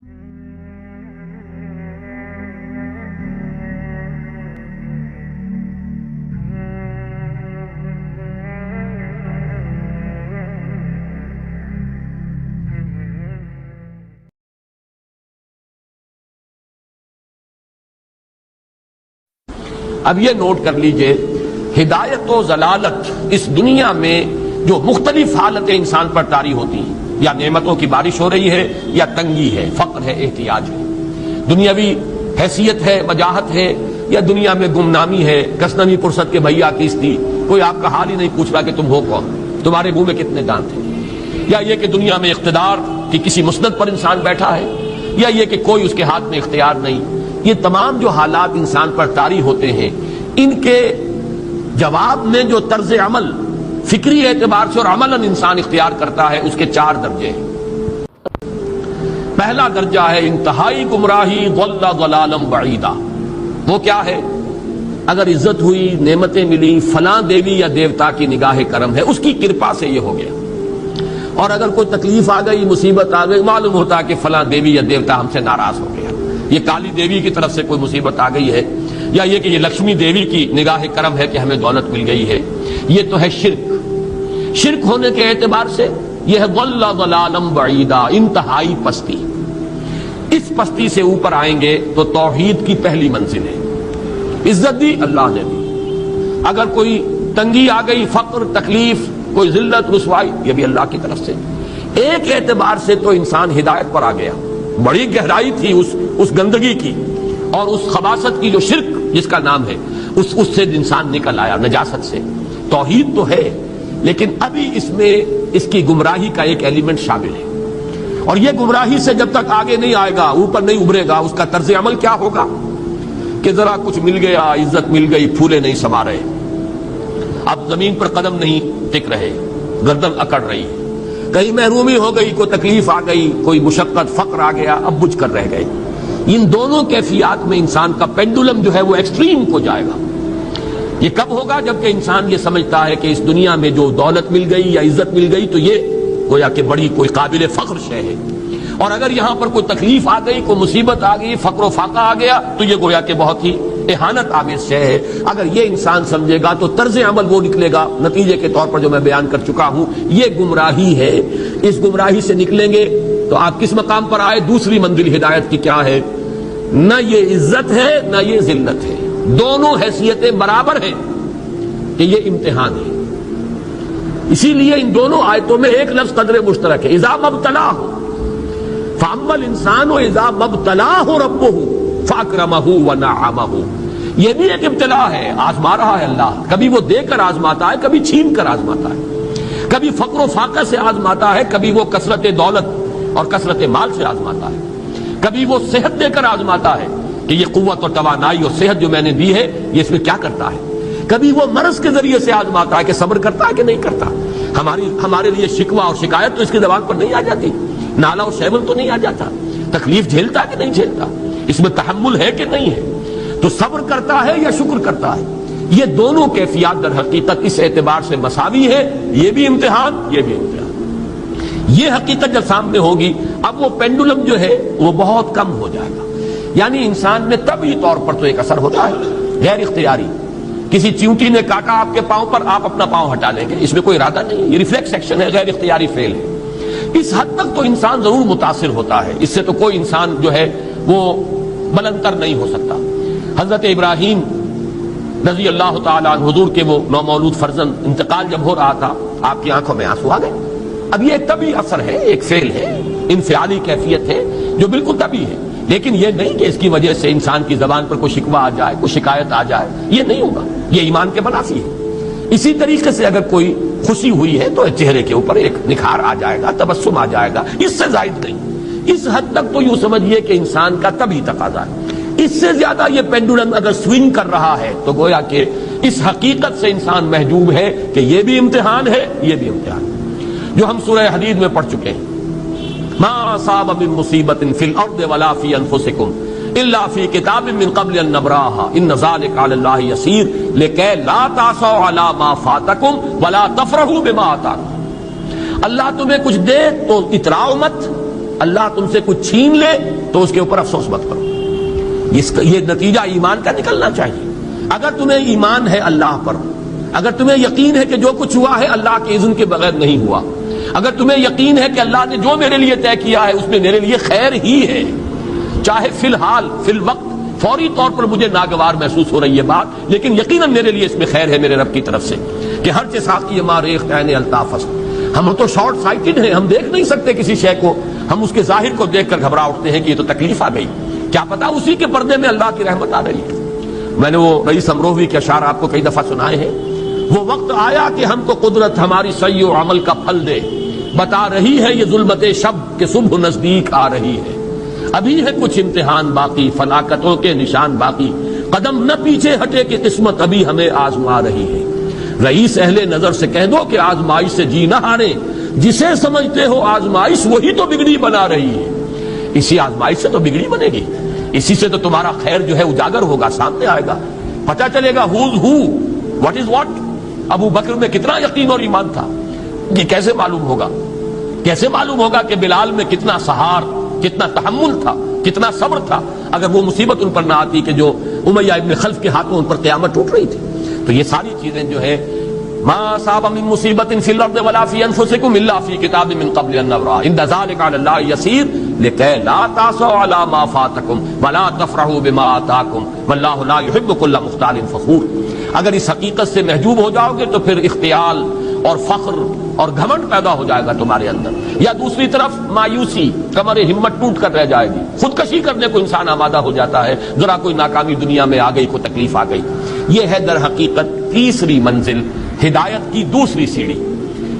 اب یہ نوٹ کر لیجئے، ہدایت و ضلالت اس دنیا میں جو مختلف حالتیں انسان پر طاری ہوتی ہیں، یا نعمتوں کی بارش ہو رہی ہے، یا تنگی ہے، فقر ہے، احتیاج ہے، دنیاوی حیثیت ہے، وجاہت ہے، یا دنیا میں گمنامی ہے، کسنوی پرست کے بھیا کیس تھی، کوئی آپ کا حال ہی نہیں پوچھ رہا کہ تم ہو کون، تمہارے منہ میں کتنے دانت ہیں، یا یہ کہ دنیا میں اقتدار کی کسی مسند پر انسان بیٹھا ہے، یا یہ کہ کوئی اس کے ہاتھ میں اختیار نہیں، یہ تمام جو حالات انسان پر طاری ہوتے ہیں، ان کے جواب میں جو طرز عمل فکری اعتبار سے اور عملاً انسان اختیار کرتا ہے، اس کے 4 درجے ہیں۔ پہلا درجہ ہے انتہائی گمراہی، ضل ضلالا بعیدا۔ وہ کیا ہے؟ اگر عزت ہوئی، نعمتیں ملی، فلاں دیوی یا دیوتا کی نگاہ کرم ہے، اس کی کرپا سے یہ ہو گیا، اور اگر کوئی تکلیف آ گئی، مصیبت آ گئی، معلوم ہوتا ہے کہ فلاں دیوی یا دیوتا ہم سے ناراض ہو گیا، یہ کالی دیوی کی طرف سے کوئی مصیبت آ گئی ہے، یا یہ کہ یہ لکشمی دیوی کی نگاہ کرم ہے کہ ہمیں دولت مل گئی ہے۔ یہ تو ہے شرک۔ شرک ہونے کے اعتبار سے یہ ہے ضل ضلالا بعیدا، انتہائی پستی۔ اس پستی سے اوپر آئیں گے تو توحید کی پہلی منزل ہے۔ عزت دی اللہ نے دی، اگر کوئی تنگی آ گئی، فقر، تکلیف، کوئی ذلت، رسوائی، یہ بھی اللہ کی طرف سے۔ ایک اعتبار سے تو انسان ہدایت پر آ گیا، بڑی گہرائی تھی اس گندگی کی اور اس خباثت کی جو شرک جس کا نام ہے، اس سے انسان نکل آیا، نجاست سے۔ توحید تو ہے، لیکن ابھی اس میں اس کی گمراہی کا ایک ایلیمنٹ شامل ہے، اور یہ گمراہی سے جب تک آگے نہیں آئے گا، اوپر نہیں ابھرے گا، اس کا طرز عمل کیا ہوگا کہ ذرا کچھ مل گیا، عزت مل گئی، پھولے نہیں سما رہے، اب زمین پر قدم نہیں ٹک رہے، گردن اکڑ رہی، کہیں محرومی ہو گئی، کوئی تکلیف آ گئی، کوئی مشقت، فقر آ گیا، اب بجھ کر رہ گئے۔ ان دونوں کیفیات میں انسان کا پینڈولم جو ہے وہ ایکسٹریم کو جائے گا۔ یہ کب ہوگا؟ جبکہ انسان یہ سمجھتا ہے کہ اس دنیا میں جو دولت مل گئی یا عزت مل گئی تو یہ گویا کہ بڑی کوئی قابل فخر شے ہے، اور اگر یہاں پر کوئی تکلیف آ گئی، کوئی مصیبت آ گئی، فقر و فاقہ آ گیا تو یہ گویا کہ بہت ہی اہانت آمیز شے ہے۔ اگر یہ انسان سمجھے گا تو طرز عمل وہ نکلے گا، نتیجے کے طور پر جو میں بیان کر چکا ہوں، یہ گمراہی ہے۔ اس گمراہی سے نکلیں گے تو آپ کس مقام پر آئے؟ دوسری منزل ہدایت کی کیا ہے؟ نہ یہ عزت ہے نہ یہ ذلت ہے، دونوں حیثیتیں برابر ہیں کہ یہ امتحان ہے۔ اسی لیے ان دونوں آیتوں میں ایک لفظ قدر مشترک ہے، اذا مبتلاہ، فاما الانسان اذا مبتلاہ ربہ فاکرمہ ونعمہ۔ یہ بھی ایک ابتلا ہے، آزما رہا ہے اللہ، کبھی وہ دے کر آزماتا ہے، کبھی چھین کر آزماتا ہے، کبھی فقر و فاقہ سے آزماتا ہے، کبھی وہ کثرت دولت اور کثرت مال سے آزماتا ہے، کبھی وہ صحت دے کر آزماتا ہے کہ یہ قوت اور توانائی اور صحت جو میں نے دی ہے یہ اس میں کیا کرتا ہے، کبھی وہ مرض کے ذریعے سے آزماتا ہے کہ صبر کرتا ہے کہ نہیں کرتا۔ ہمارے لیے شکوہ اور شکایت تو اس کی زبان پر نہیں آ جاتی، نالا اور شیون تو نہیں آ جاتا، تکلیف جھیلتا کہ نہیں جھیلتا، اس میں تحمل ہے کہ نہیں ہے، تو صبر کرتا ہے یا شکر کرتا ہے۔ یہ دونوں کیفیات در حقیقت اس اعتبار سے مساوی ہے، یہ بھی امتحان، یہ بھی امتحان۔ یہ حقیقت جب سامنے ہوگی، اب وہ پینڈولم جو ہے وہ بہت کم ہو جائے گا، یعنی انسان میں طبعی طور پر تو ایک اثر ہوتا ہے غیر اختیاری، کسی چیونٹی نے کاٹا آپ کے پاؤں پر، آپ اپنا پاؤں ہٹا لیں گے، اس میں کوئی ارادہ نہیں، یہ ریفلیکس ایکشن ہے، غیر اختیاری فعل ہے۔ اس حد تک تو انسان ضرور متاثر ہوتا ہے، اس سے تو کوئی انسان جو ہے وہ بلند تر نہیں ہو سکتا۔ حضرت ابراہیم رضی اللہ تعالیٰ عنہ، حضور کے وہ نومولود فرزند، انتقال جب ہو رہا تھا، آپ کی آنکھوں میں آنسو آ گئے۔ اب یہ طبعی اثر ہے، ایک فعل ہے، انفعالی کیفیت ہے جو بالکل طبعی ہے، لیکن یہ نہیں کہ اس کی وجہ سے انسان کی زبان پر کوئی شکوہ آ جائے، کوئی شکایت آ جائے، یہ نہیں ہوگا، یہ ایمان کے منافی ہے۔ اسی طریقے سے اگر کوئی خوشی ہوئی ہے تو چہرے کے اوپر ایک نکھار آ جائے گا، تبسم آ جائے گا، اس سے زائد نہیں۔ اس حد تک تو یوں سمجھیے کہ انسان کا طبعی تقاضا ہے۔ اس سے زیادہ یہ پینڈولم اگر سوئنگ کر رہا ہے تو گویا کہ اس حقیقت سے انسان محجوب ہے کہ یہ بھی امتحان ہے، یہ بھی امتحان ہے، جو ہم سورہ حدید میں پڑھ چکے ہیں۔ ما اصاب من مصیبت فی الارض ولا فی انفسکم الا فی کتاب من قبل ان نبراها ان ذلک علی اللہ یسیر لکی لا تعصوا علی ما فاتکم ولا تفرحوا بما آتاکم۔ اللہ تمہیں کچھ دے تو اتراؤ مت، اللہ تم سے کچھ چھین لے تو اس کے اوپر افسوس مت کرو. یہ نتیجہ ایمان کا نکلنا چاہیے. اگر تمہیں ایمان ہے اللہ پر، اگر تمہیں یقین ہے کہ جو کچھ ہوا ہے اللہ کے اذن کے بغیر نہیں ہوا، اگر تمہیں یقین ہے کہ اللہ نے جو میرے لیے طے کیا ہے اس میں میرے لیے خیر ہی ہے، چاہے فی الحال فی الوقت فوری طور پر مجھے ناگوار محسوس ہو رہی ہے بات، لیکن یقیناً میرے لیے اس میں خیر ہے میرے رب کی طرف سے کہ ہر چساقی ما ریخت عین الطاف است. ہم تو شارٹ سائٹڈ ہیں، ہم دیکھ نہیں سکتے کسی شے کو، ہم اس کے ظاہر کو دیکھ کر گھبرا اٹھتے ہیں کہ یہ تو تکلیف آ گئی، کیا پتا اسی کے پردے میں اللہ کی رحمت آ رہی ہے. میں نے وہ رئیس امروہوی کے اشعار آپ کو کئی دفعہ سنائے ہیں. وہ وقت آیا کہ ہم کو قدرت ہماری سعی و عمل کا پھل دے، بتا رہی ہے یہ ظلمت شب کہ صبح نزدیک آ رہی ہے. ابھی ہے کچھ امتحان باقی، فلاکتوں کے نشان باقی، قدم نہ پیچھے ہٹے کہ قسمت ابھی ہمیں آزما رہی ہے. رئیس اہل نظر سے کہہ دو کہ آزمائش سے جی نہ ہارے، جسے سمجھتے ہو آزمائش وہی تو بگڑی بنا رہی ہے. اسی آزمائش سے تو بگڑی بنے گی، اسی سے تو تمہارا خیر جو ہے اجاگر ہوگا، سامنے آئے گا، پتہ چلے گا who's who, what is what. ابو بکر میں کتنا یقین اور ایمان تھا، یہ کیسے معلوم ہوگا؟ کیسے معلوم ہوگا کہ بلال میں کتنا سہار، کتنا تحمل تھا، کتنا صبر تھا، اگر وہ مصیبت ان پر نہ آتی کہ جو امیہ ابن خلف کے ہاتھوں ان پر قیامت ٹوٹ رہی تھی. تو یہ ساری چیزیں جو ہے ما اصاب من مصیبت فی الارض ولا فی انفسکم الا فی کتاب من قبل ان نبرأ ان ذلک علی اللہ یسیر لکی لا تأسوا علی ما فاتکم ولا تفرحوا بما آتاکم واللہ لا یحب کل مختال فخور. اگر اس حقیقت سے محجوب ہو جاؤ گے تو پھر اختیال اور فخر اور گھمنڈ پیدا ہو جائے گا تمہارے اندر، یا دوسری طرف مایوسی، کمر ہمت ٹوٹ کر رہ جائے گی، خودکشی کرنے کو انسان آمادہ ہو جاتا ہے ذرا کوئی ناکامی دنیا میں آ گئی، کوئی تکلیف آ گئی. یہ ہے در حقیقت تیسری منزل، ہدایت کی دوسری سیڑھی.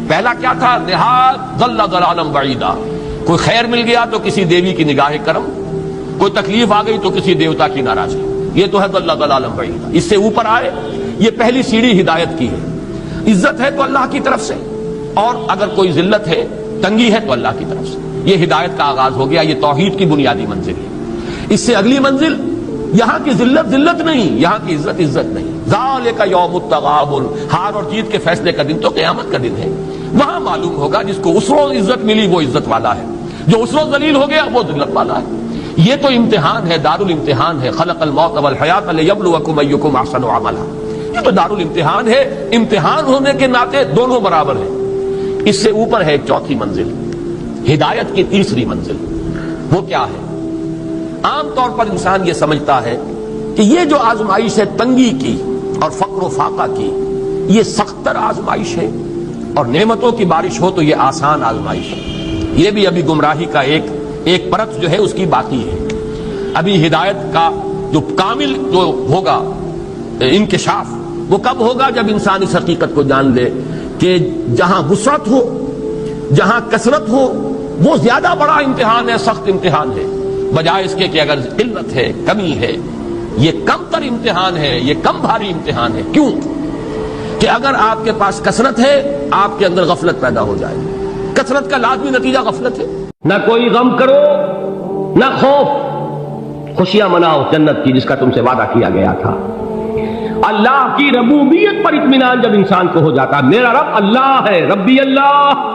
پہلا کیا تھا؟ نہایت ضل ضلالا بعیدا، کوئی خیر مل گیا تو کسی دیوی کی نگاہ کرم، کوئی تکلیف آ گئی تو کسی دیوتا کی ناراضگی، یہ تو ہے ضل ضلالا بعیدا. اس سے اوپر آئے، یہ پہلی سیڑھی ہدایت کی ہے. عزت ہے تو اللہ کی طرف سے، اور اگر کوئی ذلت ہے، تنگی ہے تو اللہ کی طرف سے. یہ ہدایت کا آغاز ہو گیا، یہ توحید کی بنیادی منزل ہے. اس سے اگلی منزل، یہاں کی ذلت ذلت نہیں، یہاں کی عزت عزت نہیں. ذالک یوم التغابن، ہار اور جیت کے فیصلے کا دن تو قیامت کا دن ہے. وہاں معلوم ہوگا جس کو اس روز عزت ملی وہ عزت والا ہے، جو اس روز ذلیل ہو گیا وہ ذلت والا ہے. یہ تو امتحان ہے، دارالامتحان ہے. خلق الموت والحیات لیبلوکم ایکم احسن عملا، یہ تو دارالامتحان ہے. امتحان ہونے کے ناطے دونوں برابر ہیں. اس سے اوپر ہے ایک چوتھی منزل، ہدایت کی تیسری منزل. وہ کیا ہے؟ عام طور پر انسان یہ سمجھتا ہے کہ یہ جو آزمائش ہے تنگی کی اور فقر و فاقہ کی، یہ سخت تر آزمائش ہے، اور نعمتوں کی بارش ہو تو یہ آسان آزمائش ہے. یہ بھی ابھی گمراہی کا ایک پرت جو ہے اس کی باقی ہے. ابھی ہدایت کا جو کامل جو ہوگا انکشاف وہ کب ہوگا؟ جب انسان اس حقیقت کو جان لے کہ جہاں وسعت ہو، جہاں کثرت ہو، وہ زیادہ بڑا امتحان ہے، سخت امتحان ہے، بجائے اس کے کہ اگر قلت ہے، کمی ہے، یہ کم تر امتحان ہے، یہ کم بھاری امتحان ہے. کیوں کہ اگر آپ کے پاس کثرت ہے آپ کے اندر غفلت پیدا ہو جائے گی. کثرت کا لازمی نتیجہ غفلت ہے. نہ کوئی غم کرو نہ خوف، خوشیاں مناؤ جنت کی جس کا تم سے وعدہ کیا گیا تھا. اللہ کی ربوبیت پر اطمینان جب انسان کو ہو جاتا، میرا رب اللہ ہے، ربی اللہ،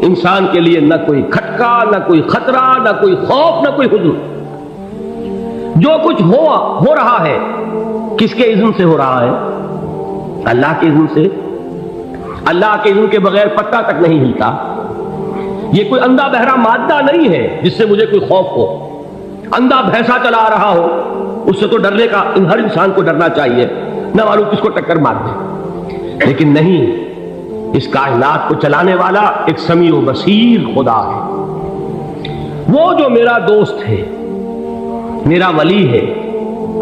انسان کے لیے نہ کوئی کھٹکا، نہ کوئی خطرہ، نہ کوئی خوف، نہ کوئی حزن. جو کچھ ہو رہا ہے کس کے اذن سے ہو رہا ہے؟ اللہ کے اذن سے. اللہ کے اذن کے بغیر پتہ تک نہیں ہلتا. یہ کوئی اندھا بہرا مادہ نہیں ہے جس سے مجھے کوئی خوف ہو. اندھا بھینسا چلا رہا ہو اس سے تو ڈرنے کا ہر انسان کو ڈرنا چاہیے، نہ معلوم کس کو ٹکر مار دے. لیکن نہیں، اس کائنات کو چلانے والا ایک سمیع و بصیر خدا ہے. وہ جو میرا دوست ہے، میرا ولی ہے.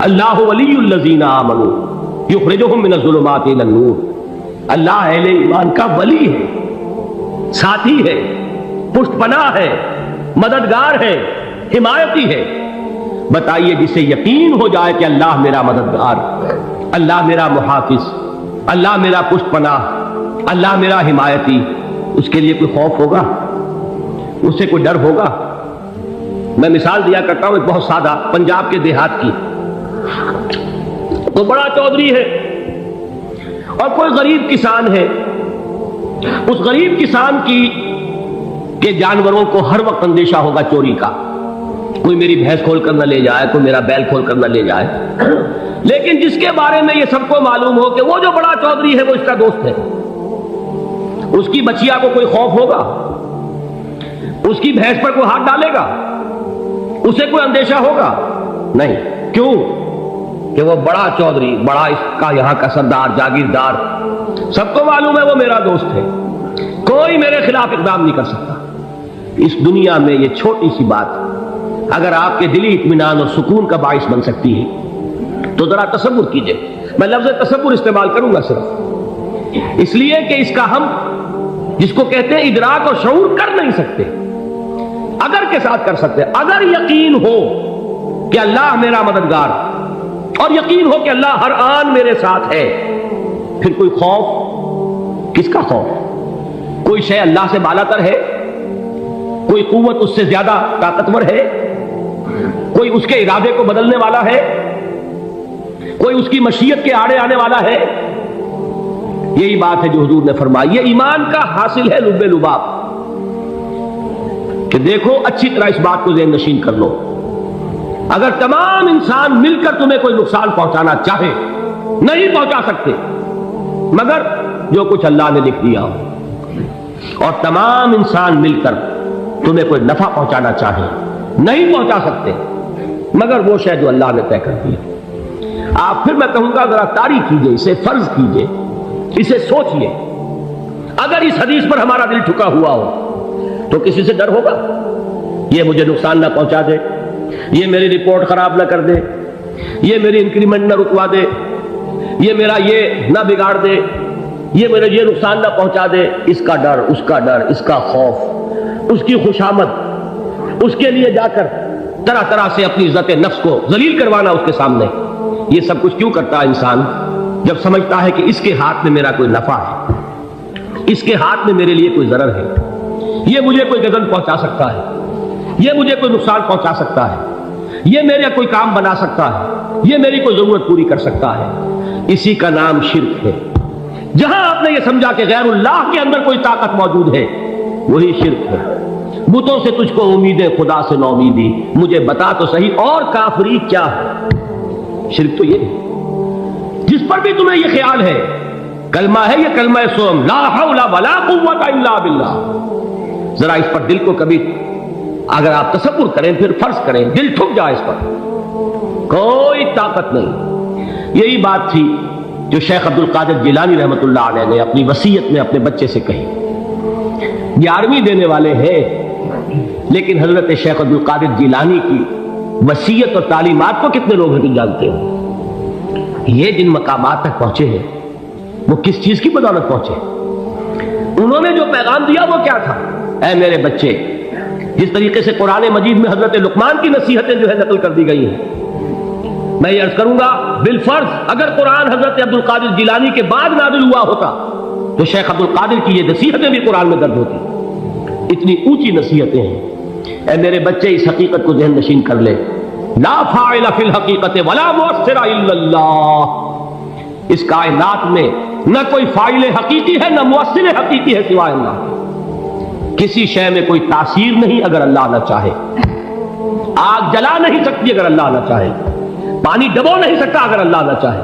اللہ ولی الذین آمنوا یخرجہم من الظلمات الی النور. اللہ اہل ایمان کا ولی ہے، ساتھی ہے، پشت پناہ ہے، مددگار ہے، حمایتی ہے. بتائیے جسے یقین ہو جائے کہ اللہ میرا مددگار، اللہ میرا محافظ، اللہ میرا پشت پناہ، اللہ میرا حمایتی، اس کے لیے کوئی خوف ہوگا؟ اس سے کوئی ڈر ہوگا؟ میں مثال دیا کرتا ہوں ایک بہت سادہ، پنجاب کے دیہات کی. تو بڑا چودھری ہے اور کوئی غریب کسان ہے. اس غریب کسان کہ جانوروں کو ہر وقت اندیشہ ہوگا چوری کا، کوئی میری بھینس کھول کر نہ لے جائے، کوئی میرا بیل کھول کر نہ لے جائے. لیکن جس کے بارے میں یہ سب کو معلوم ہو کہ وہ جو بڑا چودھری ہے وہ اس کا دوست ہے، اس کی بچیا کو کوئی خوف ہوگا؟ اس کی بھینس پر کوئی ہاتھ ڈالے گا؟ اسے کوئی اندیشہ ہوگا؟ نہیں. کیوں؟ کہ وہ بڑا چودھری، بڑا اس کا یہاں کا سردار، جاگیردار، سب کو معلوم ہے وہ میرا دوست ہے، کوئی میرے خلاف اقدام نہیں کر سکتا. اس دنیا میں یہ چھوٹی سی بات اگر آپ کے دلی اطمینان اور سکون کا باعث بن سکتی ہے تو ذرا تصور کیجئے. میں لفظ تصور استعمال کروں گا صرف اس لیے کہ اس کا ہم جس کو کہتے ہیں ادراک اور شعور کر نہیں سکتے، اگر کے ساتھ کر سکتے. اگر یقین ہو کہ اللہ میرا مددگار اور یقین ہو کہ اللہ ہر آن میرے ساتھ ہے، پھر کوئی خوف؟ کس کا خوف؟ کوئی شے اللہ سے بالا تر ہے؟ کوئی قوت اس سے زیادہ طاقتور ہے؟ کوئی اس کے ارادے کو بدلنے والا ہے؟ کوئی اس کی مشیت کے آڑے آنے والا ہے؟ یہی بات ہے جو حضور نے فرمائی. یہ ایمان کا حاصل ہے لب لباب، کہ دیکھو اچھی طرح اس بات کو ذہن نشین کر لو. اگر تمام انسان مل کر تمہیں کوئی نقصان پہنچانا چاہے نہیں پہنچا سکتے مگر جو کچھ اللہ نے لکھ دیا ہو، اور تمام انسان مل کر تمہیں کوئی نفع پہنچانا چاہے نہیں پہنچا سکتے مگر وہ شے جو اللہ نے طے کر دی. آپ پھر میں کہوں گا ذرا تاریخ کیجئے، اسے فرض کیجئے، اسے سوچئے. اگر اس حدیث پر ہمارا دل ٹھکا ہوا ہو تو کسی سے ڈر ہوگا یہ مجھے نقصان نہ پہنچا دے، یہ میری رپورٹ خراب نہ کر دے، یہ میری انکریمنٹ نہ رکوا دے، یہ میرا یہ نہ بگاڑ دے، یہ میرا یہ نقصان نہ پہنچا دے. اس کا ڈر، اس کا ڈر، اس کا خوف، اس کی خوشامد، اس کے لیے جا کر طرح طرح سے اپنی عزت نفس کو ذلیل کروانا اس کے سامنے. یہ سب کچھ کیوں کرتا ہے انسان؟ جب سمجھتا ہے کہ اس کے ہاتھ میں میرا کوئی نفع ہے، اس کے ہاتھ میں میرے لیے کوئی ضرر ہے، یہ مجھے کوئی گزن پہنچا سکتا ہے، یہ مجھے کوئی نقصان پہنچا سکتا ہے، یہ میرا کوئی کام بنا سکتا ہے، یہ میری کوئی ضرورت پوری کر سکتا ہے. اسی کا نام شرک ہے. جہاں آپ نے یہ سمجھا کہ غیر اللہ کے اندر کوئی طاقت موجود ہے وہی شرک ہے. بتوں سے تجھ کو امیدیں، خدا سے نو امیدی، مجھے بتا تو صحیح اور کافری کیا ہے؟ شرک تو یہ ہے. جس پر بھی تمہیں یہ خیال ہے کلمہ ہے، یہ کلمہ سوم لا حول ولا قوت الا باللہ. ذرا اس پر دل کو کبھی اگر آپ تصور کریں، پھر فرض کریں، دل ٹھک جائے، اس پر کوئی طاقت نہیں. یہی بات تھی جو شیخ عبد القادر جیلانی رحمۃ اللہ علیہ نے اپنی وصیت میں اپنے بچے سے کہی. 11ویں دینے والے ہیں لیکن حضرت شیخ عبد القادر جیلانی کی وصیت اور تعلیمات کو کتنے لوگ ہیں جانتے ہو؟ یہ جن مقامات تک پہنچے ہیں وہ کس چیز کی بدولت پہنچے؟ انہوں نے جو پیغام دیا وہ کیا تھا؟ اے میرے بچے، جس طریقے سے قرآن مجید میں حضرت لقمان کی نصیحتیں جو ہے نقل کر دی گئی ہیں، میں یہ عرض کروں گا بالفرض اگر قرآن حضرت عبد القادر جیلانی کے بعد نازل ہوا ہوتا تو شیخ عبد القادر کی یہ نصیحتیں بھی قرآن میں درج ہوتی. اتنی اونچی نصیحتیں ہیں. اے میرے بچے، اس حقیقت کو ذہن نشین کر لے، لا فاعل فی الحقیقت ولا مؤثر الا اللہ. اس کائنات میں نہ کوئی فاعل حقیقی ہے نہ مؤثر حقیقی ہے سوائے اللہ. کسی شے میں کوئی تاثیر نہیں اگر اللہ نہ چاہے. آگ جلا نہیں سکتی اگر اللہ نہ چاہے، پانی ڈبو نہیں سکتا اگر اللہ نہ چاہے،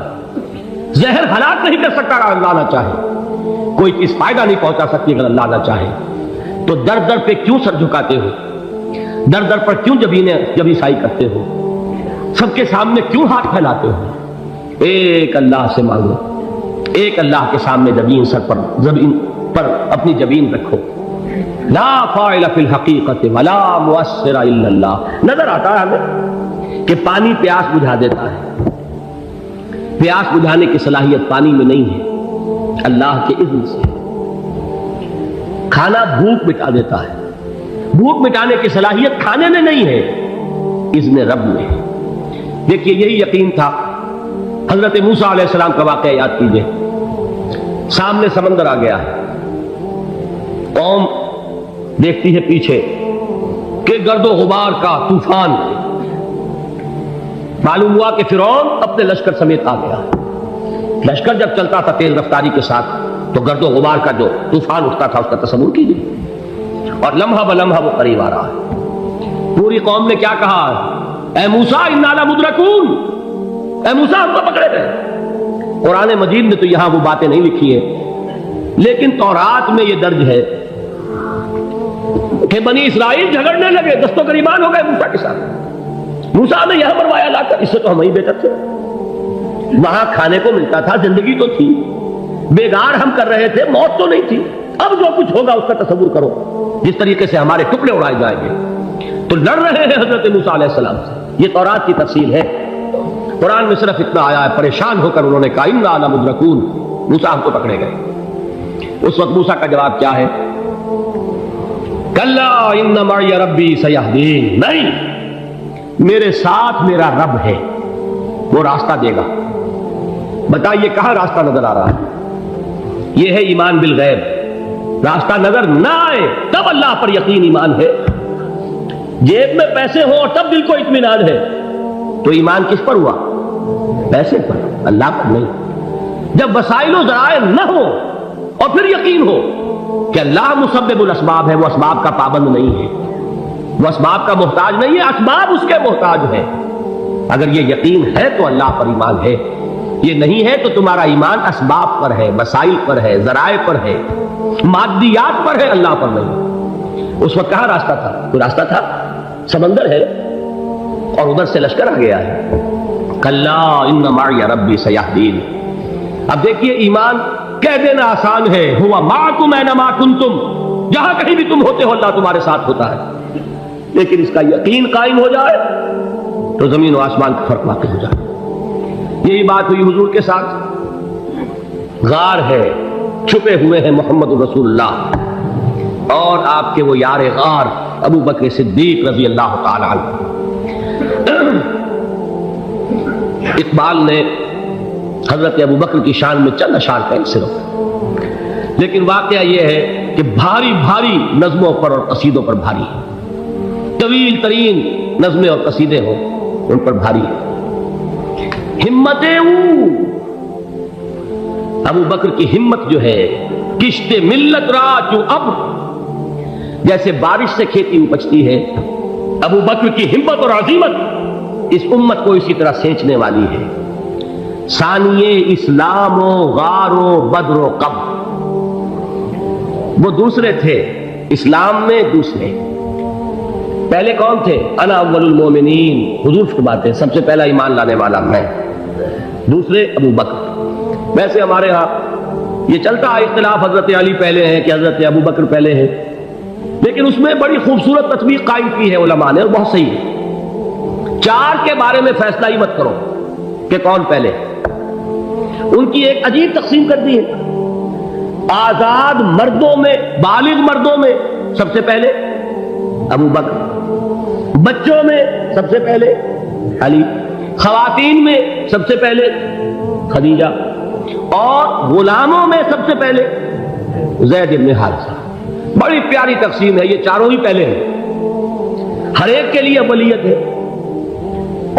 زہر ہلاک نہیں کر سکتا اگر اللہ نہ چاہے، کوئی چیز فائدہ نہیں پہنچا سکتی اگر اللہ نہ چاہے. تو در در پہ کیوں سر جھکاتے ہو؟ در در پر کیوں جبیں سائی کرتے ہو؟ سب کے سامنے کیوں ہاتھ پھیلاتے ہو؟ ایک اللہ سے مانگو، ایک اللہ کے سامنے زمین پر اپنی جبین رکھو. لا فاعل فی الحقیقت ولا مؤثر الا اللہ. نظر آتا ہے ہمیں کہ پانی پیاس بجھا دیتا ہے. پیاس بجھانے کی صلاحیت پانی میں نہیں ہے، اللہ کے اذن سے. کھانا بھوک مٹا دیتا ہے، بھوک مٹانے کی صلاحیت کھانے میں نہیں ہے، اذن رب میں. دیکھیے یہی یقین تھا. حضرت موسیٰ علیہ السلام کا واقعہ یاد کیجئے. سامنے سمندر آ گیا ہے، قوم دیکھتی ہے پیچھے کہ گرد و غبار کا طوفان. معلوم ہوا کہ فرعون اپنے لشکر سمیت آ گیا. لشکر جب چلتا تھا تیز رفتاری کے ساتھ تو گرد و غبار کا جو طوفان اٹھتا تھا اس کا تصور کیجیے. اور لمحہ بلمحہ وہ قریب آ رہا ہے۔ پوری قوم نے کیا کہا؟ اے موسیٰ انا لمدرکون، اے موسیٰ ہم تو پکڑے گئے۔ قرآن مجید میں تو یہاں وہ باتیں نہیں لکھی ہیں، لیکن تورات میں یہ درج ہے کہ بنی اسرائیل جھگڑنے لگے، دست و گریبان ہو گئے موسیٰ کے ساتھ۔ موسیٰ نے یہاں مروایا لا کر، اس سے تو ہم ہی بہتر تھے، وہاں کھانے کو ملتا تھا، زندگی تو تھی، بیگار ہم کر رہے تھے، موت تو نہیں تھی۔ اب جو کچھ ہوگا اس کا تصور کرو، جس طریقے سے ہمارے ٹکڑے اڑائے جائیں گے۔ تو لڑ رہے ہیں حضرت موسیٰ علیہ السلام سے، یہ تورات کی تفصیل ہے۔ قرآن میں صرف اتنا آیا ہے، پریشان ہو کر انہوں نے کہا انا لمدرکون، موسیٰ ہم کو پکڑے گئے۔ اس وقت موسیٰ کا جواب کیا ہے؟ کلا ان معی ربی سیہدین، نہیں، میرے ساتھ میرا رب ہے، وہ راستہ دے گا۔ بتائیے کہاں راستہ نظر آ رہا ہے؟ یہ ہے ایمان بالغیب۔ راستہ نظر نہ آئے تب اللہ پر یقین ایمان ہے، جیب میں پیسے ہوں اور تب دل کو اطمینان ہے، تو ایمان کس پر ہوا؟ پیسے پر، اللہ پر نہیں۔ جب وسائل و ذرائع نہ ہو اور پھر یقین ہو کہ اللہ مسبب الاسباب ہے، وہ اسباب کا پابند نہیں ہے، وہ اسباب کا محتاج نہیں ہے، اسباب اس کے محتاج ہے۔ اگر یہ یقین ہے تو اللہ پر ایمان ہے، یہ نہیں ہے تو تمہارا ایمان اسباب پر ہے، وسائل پر ہے، ذرائع پر ہے، مادیات پر ہے، اللہ پر نہیں۔ اس وقت کہاں راستہ تھا؟ کوئی راستہ تھا؟ سمندر ہے اور ادھر سے لشکر آ گیا ہے۔ کلا ان معی ربی سیہدین۔ اب دیکھیے ایمان کہہ دینا آسان ہے، ہوا معکم اینما کنتم، جہاں کہیں بھی تم ہوتے ہو اللہ تمہارے ساتھ ہوتا ہے، لیکن اس کا یقین قائم ہو جائے تو زمین و آسمان کا فرق واقع ہو جائے۔ یہی بات ہوئی حضور کے ساتھ۔ غار ہے، چھپے ہوئے ہیں محمد رسول اللہ اور آپ کے وہ یار غار ابو بکر صدیق رضی اللہ تعالی عنہ۔ اقبال نے حضرت ابو بکر کی شان میں چند اشعار کہیں صرف، لیکن واقعہ یہ ہے کہ بھاری بھاری نظموں پر اور قصیدوں پر بھاری ہے، طویل ترین نظمیں اور قصیدے ہوں ان پر بھاری ہے۔ ہمتیں ابو بکر کی ہمت جو ہے، کشت ملت را جو اب جیسے بارش سے کھیتی اپجتی ہے، ابو بکر کی ہمت اور عزیمت اس امت کو اسی طرح سینچنے والی ہے۔ ثانیے اسلام و غار و بدر و قبر، وہ دوسرے تھے اسلام میں، دوسرے پہلے کون تھے؟ انا اول المومنین، حضور فرماتے ہیں سب سے پہلا ایمان لانے والا میں، دوسرے ابو بکر۔ ویسے ہمارے ہاں یہ چلتا ہے اختلاف، حضرت علی پہلے ہیں کہ حضرت ابو بکر پہلے ہیں، لیکن اس میں بڑی خوبصورت تطبیق قائم کی ہے علماء نے اور بہت صحیح ہے۔ چار کے بارے میں فیصلہ ہی مت کرو کہ کون پہلے، ان کی ایک عجیب تقسیم کر دی ہے۔ آزاد مردوں میں، بالغ مردوں میں سب سے پہلے ابو بکر، بچوں میں سب سے پہلے علی، خواتین میں سب سے پہلے خدیجہ، اور غلاموں میں سب سے پہلے زید بن حارثہ۔ بڑی پیاری تقسیم ہے، یہ چاروں ہی پہلے ہیں، ہر ایک کے لیے اولیت ہے۔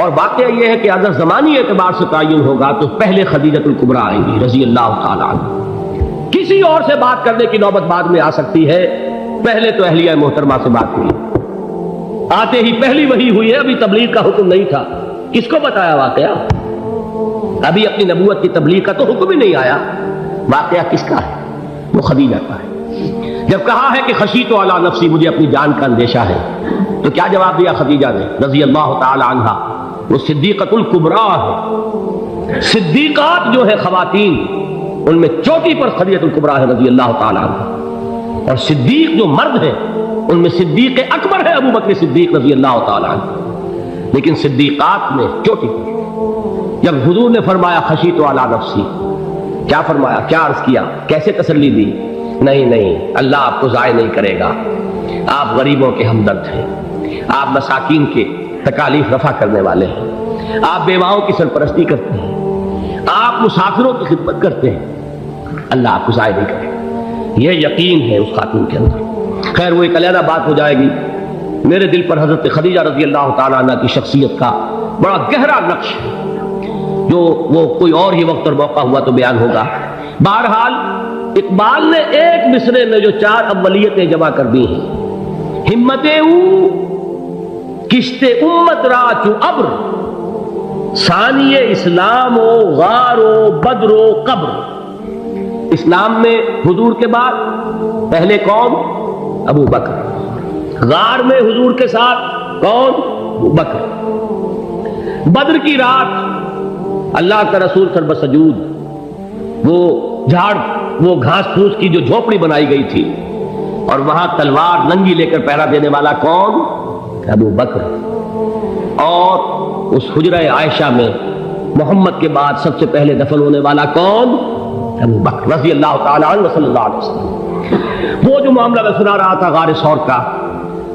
اور واقعہ یہ ہے کہ اگر زمانی اعتبار سے تعین ہوگا تو پہلے خدیجۃ الکبریٰ آئیں گی رضی اللہ تعالی عنہ، کسی اور سے بات کرنے کی نوبت بعد میں آ سکتی ہے، پہلے تو اہلیہ محترمہ سے بات ہوئی، آتے ہی پہلی وحی ہوئی ہے، ابھی تبلیغ کا حکم نہیں تھا۔ کس کو بتایا واقعہ؟ ابھی اپنی نبوت کی تبلیغ کا تو حکم ہی نہیں آیا، واقعہ کس کا ہے؟ وہ خدیجہ کا ہے۔ جب کہا ہے کہ خشیت علی نفسی، مجھے اپنی جان کا اندیشہ ہے، تو کیا جواب دیا خدیجہ نے رضی اللہ تعالی عنہا؟ وہ صدیقۃ الکبریٰ ہے، صدیقات جو ہے خواتین ان میں چوٹی پر خدیجۃ الکبریٰ ہے رضی اللہ تعالی عنہ، اور صدیق جو مرد ہیں ان میں صدیق اکبر ہے ابو بکر صدیق رضی اللہ تعالی عنہ، لیکن صدیقات میں چوٹی پر۔ جب حضور نے فرمایا خشیت علی نفسی، کیا فرمایا، کیا عرض کیا، کیسے تسلی دی؟ نہیں، اللہ آپ کو ضائع نہیں کرے گا، آپ غریبوں کے ہمدرد ہیں، آپ مساکین کے تکالیف رفع کرنے والے ہیں، آپ بیواؤں کی سرپرستی کرتے ہیں، آپ مسافروں کی خدمت کرتے ہیں، اللہ آپ کو ضائع نہیں کرے گا۔ یہ یقین ہے اس خاتون کے اندر۔ خیر وہ ایک علیحدہ بات ہو جائے گی۔ میرے دل پر حضرت خدیجہ رضی اللہ تعالیٰ عنہ کی شخصیت کا بڑا گہرا نقش ہے، جو وہ کوئی اور ہی وقت اور موقع ہوا تو بیان ہوگا۔ بہرحال اقبال نے ایک مصرے میں جو 4 اولیتیں جمع کر دی ہیں، ہمتیں او کشت امت را چو ابر، ثانی اسلام و غار و بدر و قبر۔ اسلام میں حضور کے بعد پہلے کون؟ ابو بکر۔ غار میں حضور کے ساتھ کون؟ ابو بکر۔ بدر کی رات اللہ کا رسول سرب سجود، وہ جھاڑ، وہ گھاس پھوس کی جو جھوپڑی بنائی گئی تھی، اور وہاں تلوار ننگی لے کر پہرا دینے والا کون؟ ابو بکر۔ اور اس حجرہ عائشہ میں محمد کے بعد سب سے پہلے دفن ہونے والا کون؟ ابو بکر رضی اللہ تعالی عنہ صلی اللہ علیہ وسلم۔ وہ جو معاملہ میں سنا رہا تھا غار ثور کا،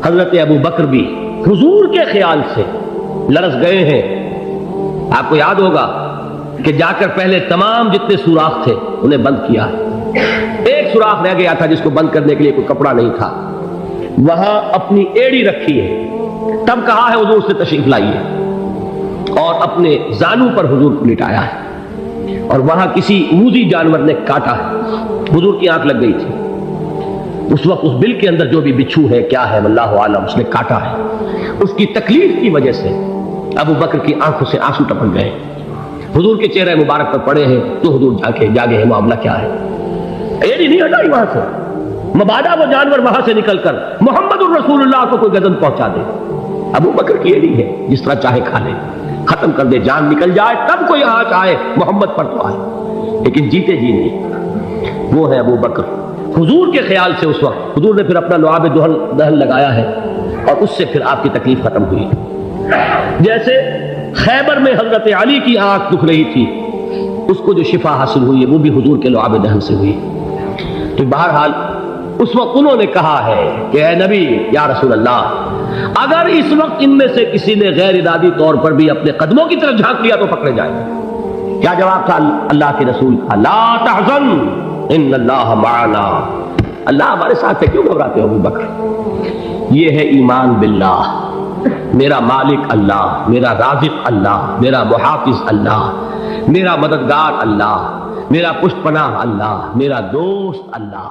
حضرت ابو بکر بھی حضور کے خیال سے لرز گئے ہیں۔ آپ کو یاد ہوگا کہ جا کر پہلے تمام جتنے سوراخ تھے انہیں بند کیا ہے، ایک سوراخ رہ گیا تھا جس کو بند کرنے کے لیے کوئی کپڑا نہیں تھا، وہاں اپنی ایڑی رکھی ہے، تب کہا ہے حضور سے تشریف لائیے، اور اپنے زانو پر حضور کو لٹایا ہے، اور وہاں کسی موذی جانور نے کاٹا ہے، حضور کی آنکھ لگ گئی تھی، اس وقت اس بل کے اندر جو بھی بچھو ہے کیا ہے واللہ عالم، اس نے کاٹا ہے، اس کی تکلیف کی وجہ سے ابو بکر کی آنکھوں سے آنسو ٹپک گئے، حضور کے چہرے مبارک پر پڑے ہیں، تو حضور جاگے ہیں، معاملہ کیا ہے؟ ایڑی نہیں ہٹائی وہاں سے، مبادا وہ جانور وہاں سے نکل کر محمد الرسول اللہ کو کوئی گزن پہنچا دے، ابو بکر کی ایڑی ہے، جس طرح چاہے کھا لے، ختم کر دے، جان نکل جائے تب کوئی آنچ آئے محمد پر تو آئے، لیکن جیتے جی نہیں۔ وہ ہے ابو بکر حضور کے خیال سے۔ اس وقت حضور نے پھر اپنا لعاب دہن لگایا ہے، اور اس سے پھر آپ کی تکلیف ختم ہوئی۔ جیسے خیبر میں حضرت علی کی آنکھ دکھ رہی تھی، اس کو جو شفا حاصل ہوئی ہے وہ بھی حضور کے لعاب دہن سے ہوئی۔ تو بہرحال اس وقت انہوں نے کہا ہے کہ اے نبی یا رسول اللہ، اگر اس وقت ان میں سے کسی نے غیر ارادی طور پر بھی اپنے قدموں کی طرف جھانک لیا تو پکڑے جائیں۔ کیا جواب تھا اللہ کے رسول کا؟ لا تحزن ان اللہ معنا، اللہ ہمارے ساتھ ہے، کیوں گھبراتے ہو ابو بکر؟ یہ ہے ایمان باللہ، میرا مالک اللہ، میرا رازق اللہ، میرا محافظ اللہ، میرا مددگار اللہ، میرا پشت پناہ اللہ، میرا دوست اللہ۔